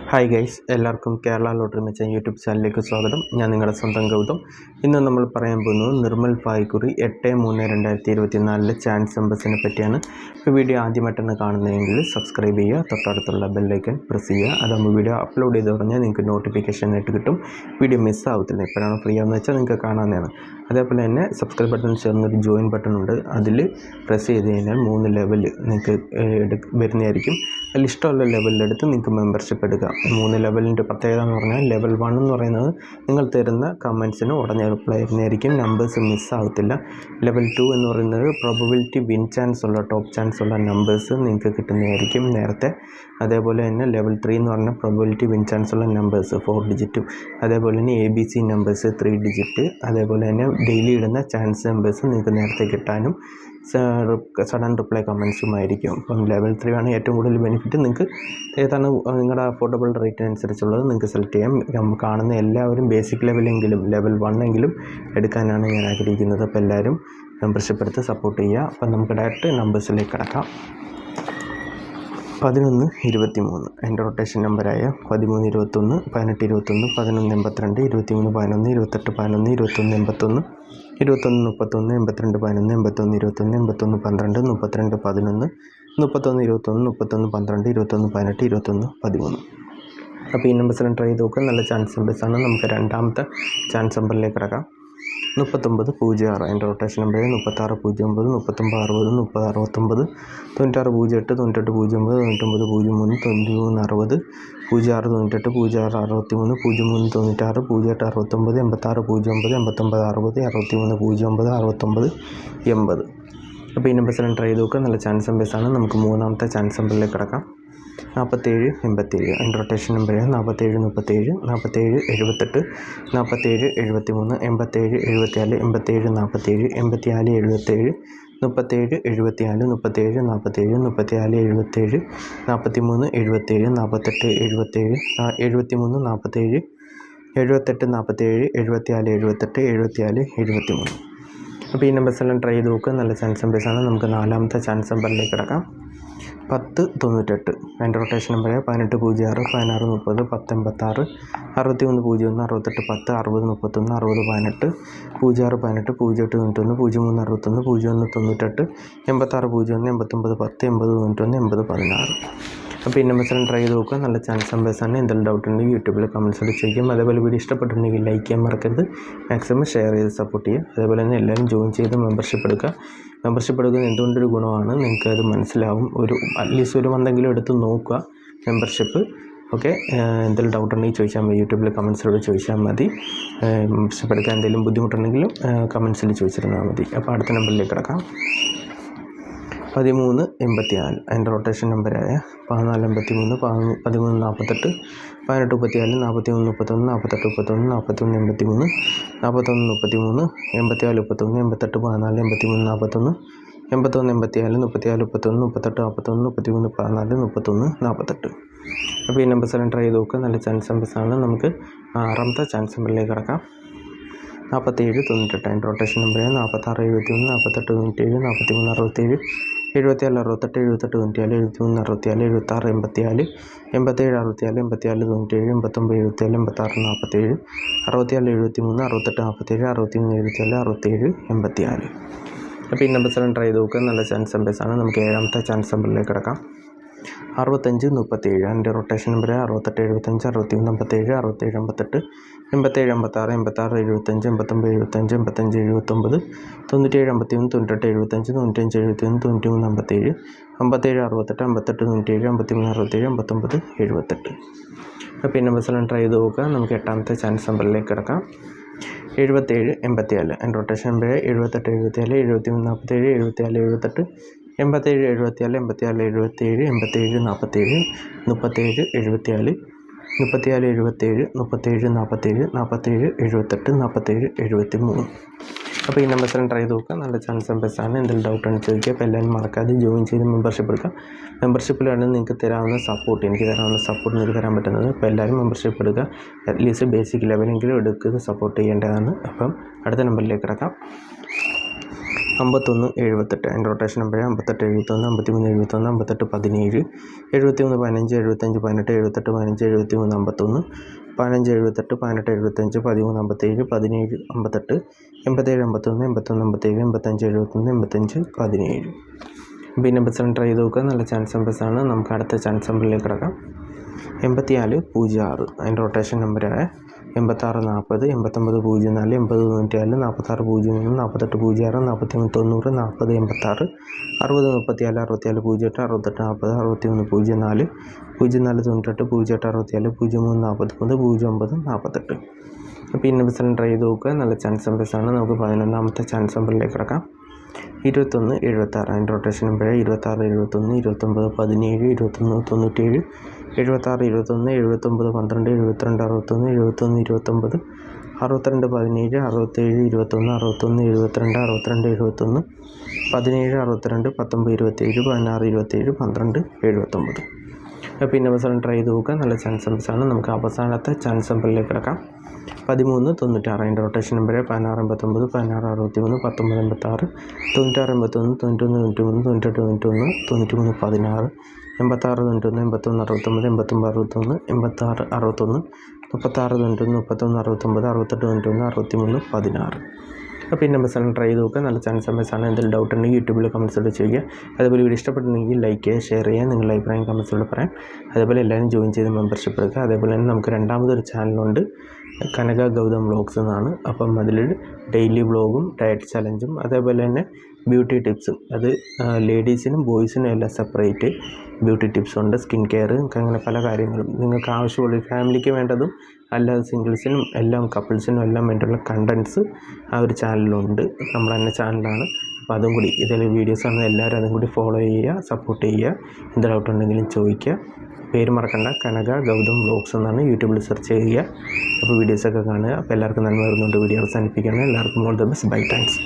Hi guys, എല്ലാവർക്കും Kerala lottery മെച്ചൻ YouTube ചാനലിലേക്ക് സ്വാഗതം. ഞാൻ നിങ്ങളുടെ സ്വന്തം ഗൗതം. ഇന്ന് നമ്മൾ പറയാൻ പോകുന്നത് നിർമ്മൽ പായ്ക്കുറി 8/3/2024 ചാൻസ് നമ്പേഴ്സിനെ പറ്റിയാണ്. ഈ വീഡിയോ ആദ്യമായിട്ടാണ് കാണുന്നതെങ്കിൽ സബ്സ്ക്രൈബ് ചെയ്യുക, തൊട്ടടുത്തുള്ള ബെല്ലൈക്കൺ പ്രസ് ചെയ്യുക. അതാകുമ്പോൾ വീഡിയോ അപ്ലോഡ് ചെയ്ത് പറഞ്ഞാൽ നിങ്ങൾക്ക് നോട്ടിഫിക്കേഷൻ ആയിട്ട് കിട്ടും. വീഡിയോ മിസ്സാവത്തില്ല. എപ്പോഴാണ് ഫ്രീ ആണെന്ന് വെച്ചാൽ നിങ്ങൾക്ക് കാണാവുന്നതാണ്. അതേപോലെ തന്നെ സബ്സ്ക്രൈബ് ബട്ടൺ ചേർന്നൊരു ജോയിൻ ബട്ടൺ ഉണ്ട്. അതിൽ പ്രസ് ചെയ്ത് കഴിഞ്ഞാൽ 3 ലെവൽ നിങ്ങൾക്ക് വരുന്നതായിരിക്കും. അതിൽ ഇഷ്ടമുള്ള ലെവലിലെടുത്ത് നിങ്ങൾക്ക് മെമ്പർഷിപ്പ് എടുക്കാം. 3 ലെവലിൻ്റെ പ്രത്യേകത എന്ന് പറഞ്ഞാൽ ലെവൽ 1 എന്ന് പറയുന്നത് നിങ്ങൾ തരുന്ന കമൻസിന് ഉടനെ റിപ്ലൈ ചെയ്യുന്നതായിരിക്കും, നമ്പേഴ്സ് മിസ്സാകത്തില്ല. ലെവൽ 2 എന്ന് പറയുന്നത് പ്രോബബിലിറ്റി വിൻ ചാൻസ് ഉള്ള ടോപ്പ് ചാൻസ് ഉള്ള നമ്പേഴ്സ് നിങ്ങൾക്ക് കിട്ടുന്നതായിരിക്കും നേരത്തെ. അതേപോലെ തന്നെ ലെവൽ 3 എന്ന് പറഞ്ഞാൽ പ്രോബബിലിറ്റി വിൻ ചാൻസ് ഉള്ള നമ്പേഴ്സ് 4 ഡിജിറ്റും, അതേപോലെ തന്നെ ABC നമ്പേഴ്സ് 3 ഡിജിറ്റ്, അതേപോലെ തന്നെ ഡെയിലി ഇടുന്ന ചാൻസ് നമ്പേഴ്സ് നിങ്ങൾക്ക് നേരത്തെ കിട്ടാനും സഡൻ റിപ്ലൈ കമൻസുമായിരിക്കും. അപ്പം ലെവൽ 3 ആണ് ഏറ്റവും കൂടുതൽ ബെനിഫിറ്റ്. നിങ്ങൾക്ക് ഏതാണ് നിങ്ങളുടെ അഫോർഡബിൾ റേറ്റ് അനുസരിച്ചുള്ളത് നിങ്ങൾക്ക് സെലക്ട് ചെയ്യാം. കാണുന്ന എല്ലാവരും ബേസിക് ലെവലെങ്കിലും ലെവൽ 1 എങ്കിലും എടുക്കാനാണ് ഞാൻ ആഗ്രഹിക്കുന്നത്. അപ്പോൾ എല്ലാവരും മെമ്പർഷിപ്പ് എടുത്ത് സപ്പോർട്ട് ചെയ്യുക. അപ്പം നമുക്ക് ഡയറക്റ്റ് നമ്പേഴ്സിലേക്ക് കിടക്കാം. 11-23 എൻ്റെ റൊട്ടേഷൻ നമ്പറായ 13-21, 18-21, 11-82, 23-11, 28-11, 21-81, 21-31, 82-11, 81-21, 81-12, 32-11, 31-21, 31-12, 21-18, 21-13. അപ്പോൾ ഈ നമ്പേഴ്സിലും ട്രൈ ചെയ്ത് നോക്കുക. നല്ല ചാൻസ് നമ്പേഴ്സാണ്. നമുക്ക് രണ്ടാമത്തെ ചാൻസ് നമ്പറിലേക്ക് കിടക്കാം. 39-06 എൻ്റെ റൊട്ടേഷൻ നമ്പർ 36-09, 39-60, 30-69, 96-08, 98-09, 99-03, 93-60, 06-98, 06-63, 03-96, 08-69, 86-09, 89-60, 63-09, 69-80. അപ്പോൾ ഈ നമ്പേഴ്സിലും ട്രൈ ചെയ്ത് നോക്കുക. നല്ല ചാൻസ് നമ്പേഴ്സാണ്. നമുക്ക് മൂന്നാമത്തെ ചാൻസ് നമ്പറിലേക്ക് കിടക്കാം. 47-87 എൻ്റെ റൊട്ടേഷൻ നമ്പർ 47-37, 47-78, 47-73, 87-74, 87-47, 84-77, 37-74, 37-47, 34-77, 43-77, 48-77, 73-47, 78-47, 74-78, 74-73. അപ്പോൾ ഈ നമ്പേഴ്സെല്ലാം ട്രൈ ചെയ്ത് നോക്കുക. നല്ല ചാൻസ് നമ്പേഴ്സാണ്. നമുക്ക് നാലാമത്തെ ചാൻസ് നമ്പറിലേക്ക് കിടക്കാം. 10-98 എൻ്റെ റൊട്ടേഷൻ നമ്പർ 18-06, 16-30, 10-86, 61-01, 68-10, 60-31, 60-18, 06-18, 08-91, 03-61, 01-98, 86-01, 89-10, 80-91, 80-16. അപ്പോൾ ഈ നമ്പേഴ്സെല്ലാം ട്രൈ ചെയ്ത് നോക്കുക. നല്ല ചാൻസ് നമ്പേഴ്സാണ്. എന്തെങ്കിലും ഡൗട്ട് ഉണ്ടെങ്കിൽ യൂട്യൂബിൽ കമൻസിൽ ചോദിക്കും. അതേപോലെ വീഡിയോ ഇഷ്ടപ്പെട്ടിട്ടുണ്ടെങ്കിൽ ലൈക്ക് ചെയ്യാൻ മറക്കരുത്. മാക്സിമം ഷെയർ ചെയ്ത് സപ്പോർട്ട് ചെയ്യുക. അതേപോലെ തന്നെ എല്ലാവരും ജോയിൻ ചെയ്ത് മെമ്പർഷിപ്പ് എടുക്കുക. മെമ്പർഷിപ്പ് എടുക്കുന്നത് എന്തുകൊണ്ടൊരു ഗുണമാണ്, നിങ്ങൾക്കത് മനസ്സിലാവും. അറ്റ്ലീസ്റ്റ് ഒരു മന്തെങ്കിലും എടുത്ത് നോക്കുക മെമ്പർഷിപ്പ്. ഓക്കെ, എന്തെങ്കിലും ഡൗട്ട് ഉണ്ടെങ്കിൽ ചോദിച്ചാൽ മതി. യൂട്യൂബിൽ കമൻസിലൂടെ ചോദിച്ചാൽ മതി. മെമ്പർഷിപ്പ് എടുക്കാൻ എന്തെങ്കിലും ബുദ്ധിമുട്ടുണ്ടെങ്കിലും കമൻസിൽ ചോദിച്ചിരുന്നാൽ മതി. അപ്പോൾ അടുത്ത നമ്പറിലേക്ക് കിടക്കാം. 13-84 എൻ്റെ റൊട്ടേഷൻ നമ്പറായ 14-83, 13-48, 18-34, 41-31, 48-31, 41-83, 41-33, 84-31, 88-14, 83-41, 81-84, 34-31, 38-41, 33-14, 31-48. അപ്പോൾ ഈ നമ്പേഴ്സെല്ലാം ട്രൈ ചെയ്ത് നോക്കുക. നല്ല ചാൻസ് നമ്പേഴ്സാണ്. നമുക്ക് ആറാമത്തെ ചാൻസ് നമ്പറിലേക്ക് കിടക്കാം. 47-98 എൻ്റെ റൊട്ടേഷൻ നമ്പർ 46-71, 48-97, 43-67, 77-68, 78-94, 73-64, 76-84, 87-67, 87-94, 87, 86-97, 86-97, 66-73, 67-74. അപ്പോൾ ഈ നമ്പേഴ്സെല്ലാം ട്രൈ ചെയ്ത് നോക്കുക. നല്ല ചാൻസ് നമ്പേഴ്സാണ്. നമുക്ക് ഏഴാമത്തെ ചാൻസ് നമ്പറിലേക്ക് കിടക്കാം. 65-37 എൻ്റെ റൊട്ടേഷൻ നമ്പർ 68-75, 61-57, 67-58, 87-56, 86-75, 89-75, 85-79, 97-51, 98-75, 95-71, 93-57, 57-68, 58-97, 53-67, 59-78. അപ്പോൾ ഈ നമ്പേഴ്സെല്ലാം ട്രൈ ചെയ്ത് നോക്കുക. നമുക്ക് എട്ടാമത്തെ ചാൻസ് നമ്പറിലേക്ക് കിടക്കാം. 77-84 എൻ്റെ റൊട്ടേഷൻ നമ്പർ 78-74, 71-47, 74-78, 87-74, 84-77, 87-47, 37-74, 34-77, 37-47, 47-78, 47-73. അപ്പോൾ ഈ നമ്പേഴ്സെല്ലാം ട്രൈ ചെയ്ത് നോക്കുക. നല്ല ചാൻസ് നമ്പേഴ്സാണ്. എന്തെങ്കിലും ഡൗട്ട് ആണ് ചോദിക്കുക. അപ്പോൾ എല്ലാവരും മറക്കാതെ ജോയിൻ ചെയ്ത് മെമ്പർഷിപ്പ് എടുക്കുക. മെമ്പർഷിപ്പിലാണ് നിങ്ങൾക്ക് തരാവുന്ന സപ്പോർട്ട്, എനിക്ക് തരാവുന്ന സപ്പോർട്ട് നിങ്ങൾക്ക് തരാൻ പറ്റുന്നത്. അപ്പോൾ എല്ലാവരും മെമ്പർഷിപ്പ് എടുക്കുക. അറ്റ്ലീസ്റ്റ് ബേസിക് ലെവലെങ്കിലും എടുക്കുക, സപ്പോർട്ട് ചെയ്യേണ്ടതാണ്. അപ്പം അടുത്ത നമ്പറിലേക്ക് കിടക്കാം. 51 78 അതിൻ്റെ rotation number 58 71 53 71 58 17 73 15 75 18 78 15 73 51 15 78 18 75 13 57 17 58 87 51 81 57 85 71 85 17. B number 7 try ചെയ്ത് നോക്കുക. നല്ല ചാൻസ് നമ്പേഴ്സാണ്. നമുക്ക് അടുത്ത ചാൻസ് നമ്പറിലേക്ക് കിടക്കാം. 84 06 അതിൻ്റെ റൊട്ടേഷൻ നമ്പറായ 86 40 89 04 80 94 46 03 48 06 43 90 40 86 60 34 64 08 68 40 61 04 04 98 08 64 03 43 09 48. അപ്പോൾ ഈ നമ്പർ ട്രൈ ചെയ്ത് നോക്കുക. നല്ല ചാൻസ് നമ്പേഴ്സാണ്. നമുക്ക് 11ാമത്തെ ചാൻസ് നമ്പറിലേക്ക് കിടക്കാം. 21 76 അതിൻ്റെ റൊട്ടേഷൻ നമ്പർ 26 71 29 17 21 97 76 21 79 12 72 61 71 29 62 17 67 21 61 72 62 71 17 62 19 27 16 27 12 79. പിന്നെ അവസാനം ട്രൈ ചെയ്ത് നോക്കുക. നല്ല ചാൻസ് നമ്പേഴ്സാണ്. നമുക്ക് അവസാനത്തെ ചാൻസ് നമ്പറിലേക്ക് കിടക്കാം. 13 96 അതിൻ്റെ റൊട്ടേഷൻ നമ്പർ 16 89 16 63 19 86 96 81 91 93 98 91 93 16 86 91 81 69 89 61 86 61 36 91 31 69 68 91 63 16. അപ്പോൾ ഈ നമ്പർ ട്രൈ ചെയ്ത് നോക്കുക. നല്ല ചാൻസ് നമ്പേഴ്സാണ്. എന്തെങ്കിലും ഡൗട്ട് ഉണ്ടെങ്കിൽ യൂട്യൂബിൽ കമൻസിലൂടെ ചെയ്യുക. അതേപോലെ വീഡിയോ ഇഷ്ടപ്പെട്ടിട്ടുണ്ടെങ്കിൽ ലൈക്ക് ചെയ്യുക, ഷെയർ ചെയ്യുക, നിങ്ങളുടെ അഭിപ്രായം കമൻസിലൂടെ പറയാം. അതേപോലെ എല്ലാവരും ജോയിൻ ചെയ്ത് മെമ്പർഷിപ്പ് എടുക്കുക. അതേപോലെ തന്നെ നമുക്ക് രണ്ടാമതൊരു ചാനലുണ്ട്, കനക ഗൗതം വ്ളോഗ്സ് എന്നാണ്. അപ്പം അതിൽ ഡെയിലി വ്ളോഗും ഡയറ്റ് ചലഞ്ചും അതേപോലെ തന്നെ ബ്യൂട്ടി ടിപ്സും, അത് ലേഡീസിനും ബോയ്സിനും എല്ലാം സെപ്പറേറ്റ് ബ്യൂട്ടി ടിപ്സുണ്ട്, സ്കിൻ കെയർ, അങ്ങനെ പല കാര്യങ്ങളും നിങ്ങൾക്ക് ആവശ്യമുള്ള ഫാമിലിക്ക് വേണ്ടതും അല്ലാതെ സിംഗിൾസിനും എല്ലാം കപ്പിൾസിനും എല്ലാം വേണ്ടിയുള്ള കണ്ടൻസ് ആ ഒരു ചാനലിലുണ്ട്. നമ്മൾ തന്നെ ചാനലാണ്. അപ്പോൾ അതും കൂടി ഇതിൽ വീഡിയോസാണ്, എല്ലാവരും അതും കൂടി ഫോളോ ചെയ്യുക, സപ്പോർട്ട് ചെയ്യുക. എന്ത് ഡൗട്ട് ഉണ്ടെങ്കിലും ചോദിക്കുക. പേര് മറക്കണ്ട, കനക ഗൗതം വ്ളോഗ്സ് എന്നാണ്. യൂട്യൂബിൽ സെർച്ച് ചെയ്യുക. അപ്പോൾ വീഡിയോസൊക്കെ കാണുക. അപ്പോൾ എല്ലാവർക്കും നന്മ വരുന്നുണ്ട്. വീഡിയോ അവസാനിപ്പിക്കുകയാണ്. എല്ലാവർക്കും all the best. Bye. Thanks.